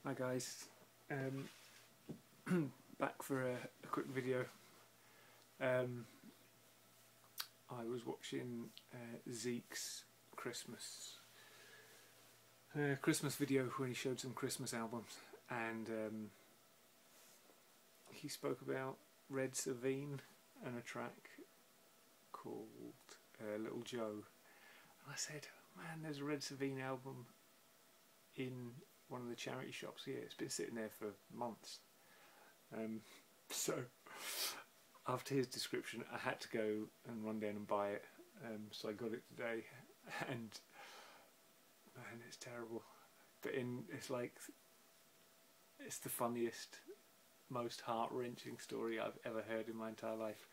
Hi guys, back for a quick video. I was watching Zeek's Christmas video when he showed some Christmas albums, and he spoke about Red Sovine and a track called Little Joe. And I said, man, there's a Red Sovine album in one of the charity shops here. It's been sitting there for months. So after his description, I had to go and run down and buy it. So I got it today, and man, it's terrible. But it's the funniest, most heart-wrenching story I've ever heard in my entire life.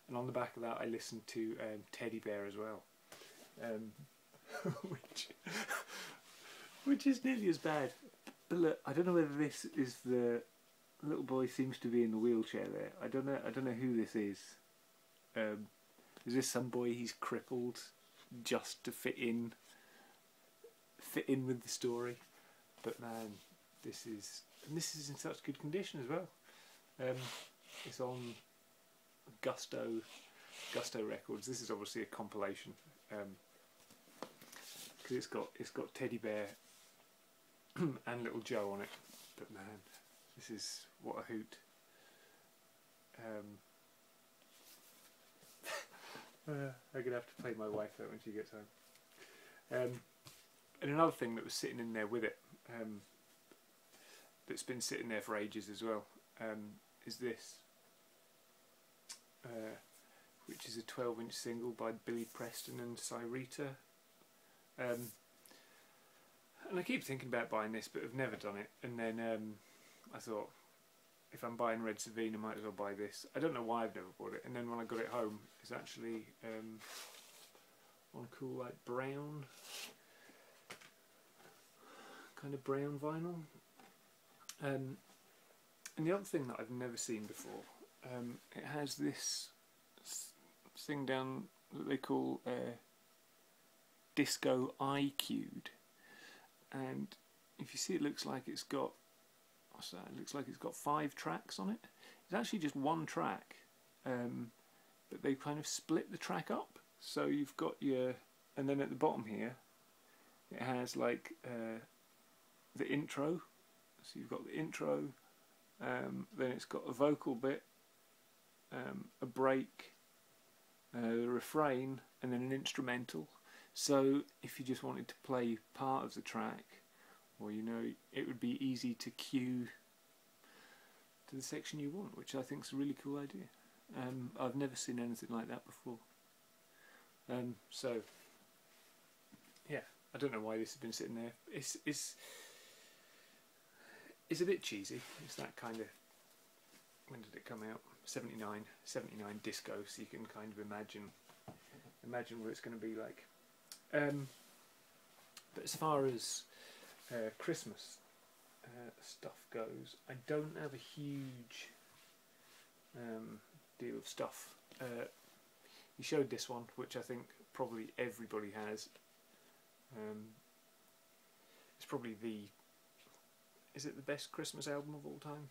And on the back of that, I listened to Teddy Bear as well, which is nearly as bad. But look, I don't know whether this is the little boy seems to be in the wheelchair there. I don't know who this is. Is this some boy he's crippled just to fit in with the story? But man, this is in such good condition as well. It's on Gusto Records. This is obviously a compilation, because it's got Teddy Bear and Little Joe on it. But man, this is what a hoot. I'm gonna have to play my wife out when she gets home. And another thing that was sitting in there with it, that's been sitting there for ages as well, is this, which is a 12-inch single by Billy Preston and Cyrita. And I keep thinking about buying this, but I've never done it. And then I thought, if I'm buying Red Sovine, I might as well buy this. I don't know why I've never bought it. And then when I got it home, it's actually on cool, like, brown, kind of brown vinyl. And the other thing that I've never seen before, it has this thing down that they call Disco IQ'd. And if you see, it looks like it's got, what's that? It looks like it's got 5 tracks on it. It's actually just one track, but they kind of split the track up. So you've got your, and then at the bottom here, it has like the intro. So you've got the intro, then it's got a vocal bit, a break, the refrain, and then an instrumental. So if you just wanted to play part of the track, or it would be easy to cue to the section you want, which I think is a really cool idea. I've never seen anything like that before. So yeah, I don't know why this has been sitting there. It's a bit cheesy. It's that kind of, when did it come out? 79 disco. So you can kind of imagine what it's going to be like. But as far as Christmas stuff goes, I don't have a huge deal of stuff. He showed this one, which I think probably everybody has. It's probably is it the best Christmas album of all time?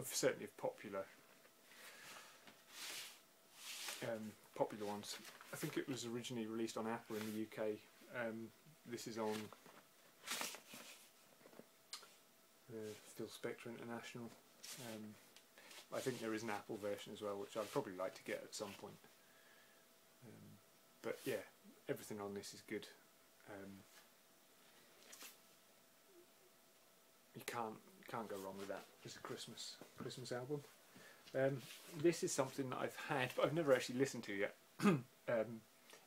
Certainly of popular ones. I think it was originally released on Apple in the UK. This is on Phil Spector International. I think there is an Apple version as well, which I'd probably like to get at some point. But yeah, everything on this is good. You can't go wrong with that as a Christmas album. This is something that I've had, but I've never actually listened to yet.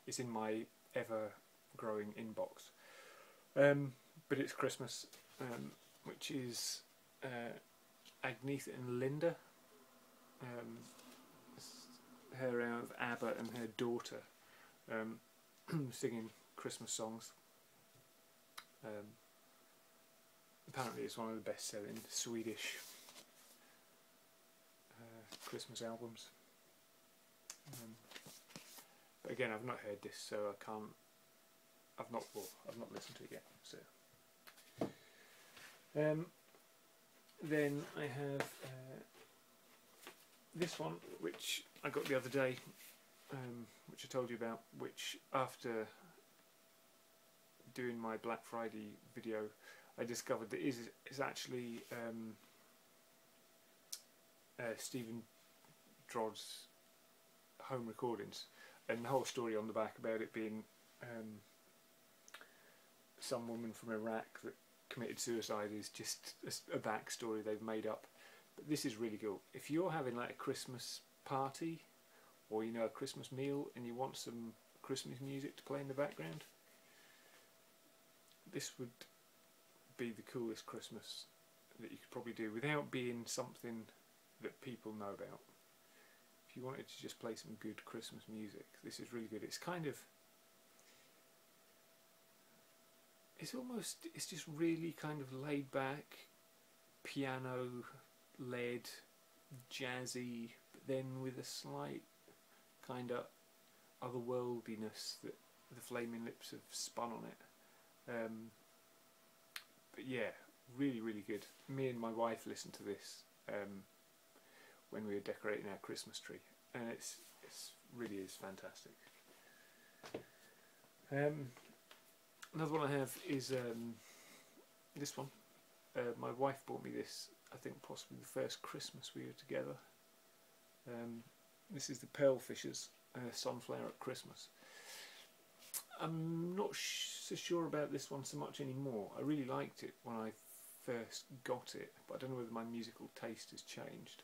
It's in my ever-growing inbox. But it's Christmas, which is Agnetha and Linda, her out of ABBA, and her daughter singing Christmas songs. Apparently it's one of the best-selling Swedish Christmas albums. But again, I've not heard this, so I can't. I've not listened to it yet. So Then I have this one, which I got the other day, which I told you about, which after doing my Black Friday video I discovered that is actually Stephen Drodd's home recordings, and the whole story on the back about it being some woman from Iraq that committed suicide is just a backstory they've made up. But this is really cool. If you're having like a Christmas party or a Christmas meal and you want some Christmas music to play in the background, this would be the coolest Christmas that you could probably do without being something that people know about. If you wanted to just play some good Christmas music, this is really good. It's kind of, it's just really kind of laid back, piano led, jazzy, but then with a slight kind of otherworldliness that the Flaming Lips have spun on it. But yeah, really, really good. Me and my wife listened to this when we were decorating our Christmas tree, and it's really is fantastic. Another one I have is this one. My wife bought me this, I think possibly the first Christmas we were together. This is the Pearlfishers Sunflower at Christmas. I'm not so sure about this one so much anymore. I really liked it when I first got it, but I don't know whether my musical taste has changed.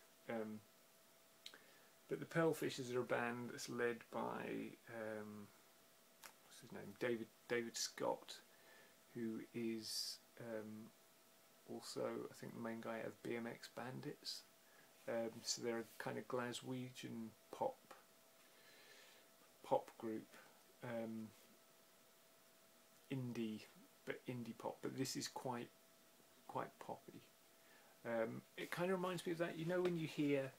But the Pearlfishers are a band that's led by what's his name, David Scott, who is also, I think, the main guy out of BMX Bandits. So they're a kind of Glaswegian pop group, indie pop, but this is quite poppy. It kind of reminds me of that, when you hear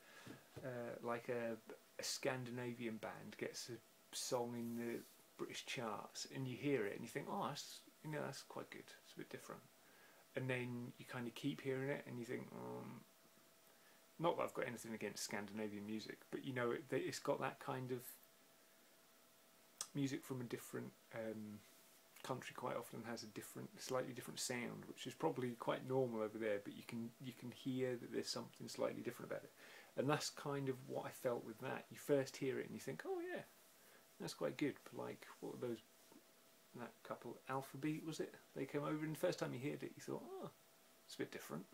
like a Scandinavian band gets a song in the British charts, and you hear it and you think, oh, that's quite good, it's a bit different, and then you kind of keep hearing it and you think, not that I've got anything against Scandinavian music, but it's got that kind of music from a different country quite often has a slightly different sound, which is probably quite normal over there, but you can hear that there's something slightly different about it, and that's kind of what I felt with that. You first hear it and you think, oh yeah, that's quite good, but like, what were those, that couple, Alphabet was it? They came over, and the first time you heard it you thought, oh, it's a bit different,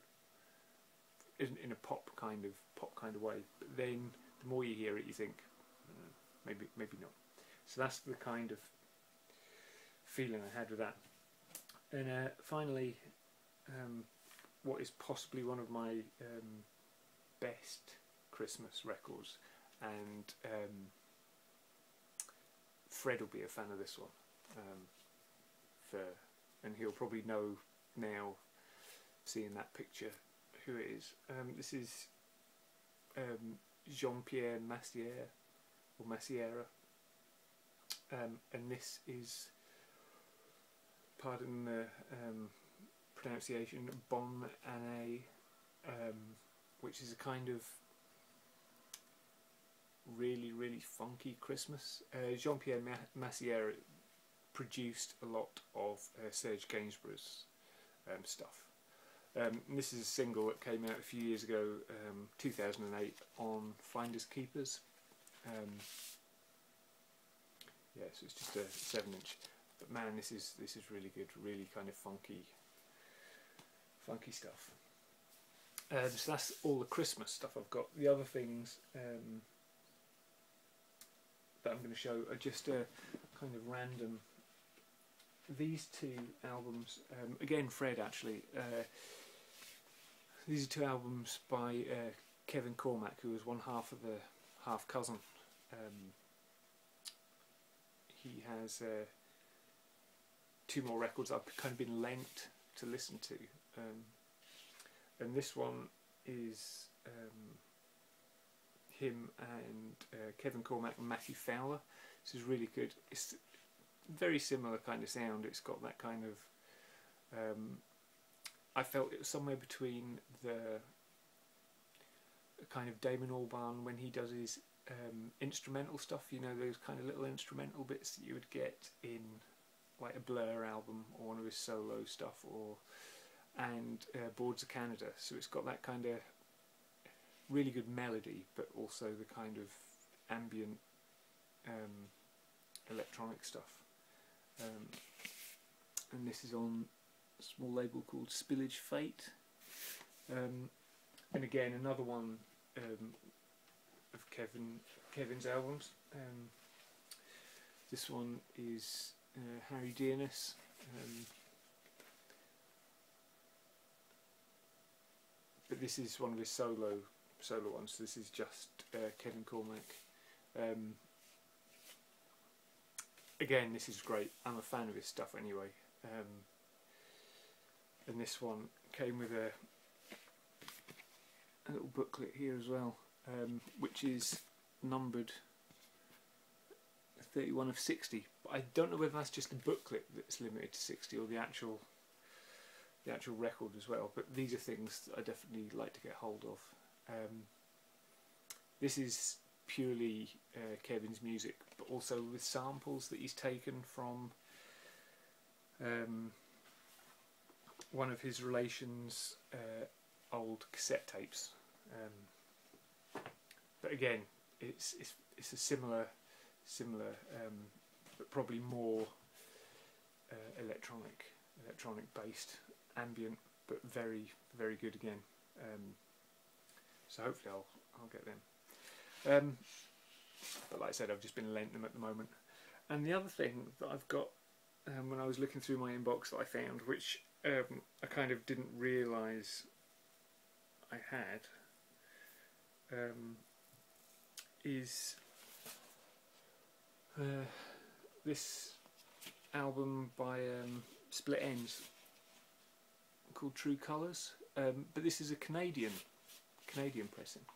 in a pop kind of way, but then the more you hear it you think, maybe not. So that's the kind of feeling I had with that. And finally, what is possibly one of my best Christmas records, and Fred will be a fan of this one, and he'll probably know now, seeing that picture, who it is. This is Jean-Pierre Massiere, or Massiera, and this is, pardon the pronunciation, Bonne Année, which is a kind of really, really funky Christmas. Jean-Pierre Massiere produced a lot of Serge Gainsbourg's stuff. And this is a single that came out a few years ago, 2008, on Finders Keepers. Yeah, so it's just a 7-inch. But man, this is really good, really kind of funky stuff. So that's all the Christmas stuff I've got. The other things that I'm going to show are just a kind of random. These two albums, again Fred actually, these are two albums by Kevin Cormack, who was one half of the half cousin. He has two more records I've kind of been lent to listen to, and this one is him and Kevin Cormack and Mattie Fowler. This is really good. It's very similar kind of sound. It's got that kind of I felt it was somewhere between the kind of Damon Albarn when he does his instrumental stuff, you know, those kind of little instrumental bits that you would get in like a Blur album or one of his solo stuff, and Boards of Canada. So it's got that kind of really good melody, but also the kind of ambient electronic stuff. And this is on a small label called Spillage Fate. And again, another one of Kevin's albums. This one is Harry Dearness. But this is one of his solo ones. This is just Kevin Cormack. Again, this is great. I'm a fan of his stuff anyway. And this one came with a little booklet here as well, which is numbered 31 of 60. But I don't know whether that's just a booklet that's limited to 60 or the actual record as well. But these are things that I definitely like to get hold of. This is purely Kevin's music, but also with samples that he's taken from one of his relations' old cassette tapes. But again, it's a similar, but probably more electronic based, ambient, but very good again. So hopefully I'll get them. But like I said, I've just been lent them at the moment. And the other thing that I've got, when I was looking through my inbox that I found, which I kind of didn't realise I had, is this album by Split Enz called True Colours, but this is a Canadian pressing,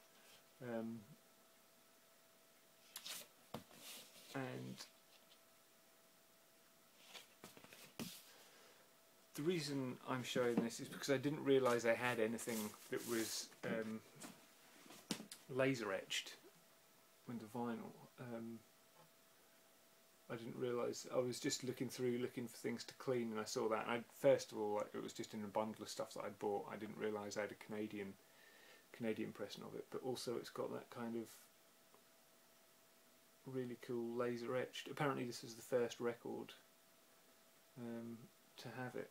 and the reason I'm showing this is because I didn't realise I had anything that was laser etched with the vinyl. I didn't realise. I was just looking for things to clean, and I saw that. And first of all, it was just in a bundle of stuff that I'd bought. I didn't realise I had a Canadian pressing of it, but also it's got that kind of really cool laser etched. Apparently, this is the first record to have it.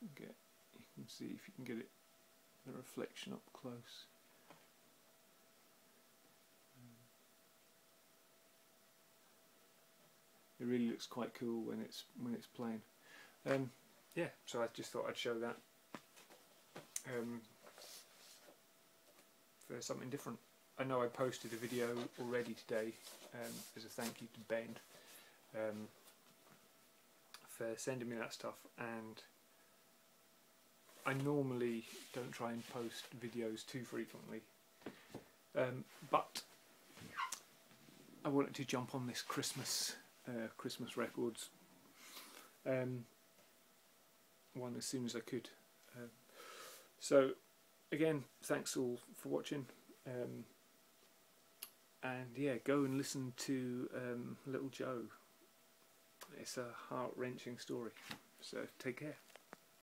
You can see if you can get it, the reflection up close. It really looks quite cool when it's playing. Yeah, so I just thought I'd show that for something different. I know I posted a video already today as a thank you to Ben for sending me that stuff, and I normally don't try and post videos too frequently, but I wanted to jump on this Christmas records one as soon as I could. So again, thanks all for watching, and yeah, go and listen to Little Joe. It's a heart-wrenching story, so take care.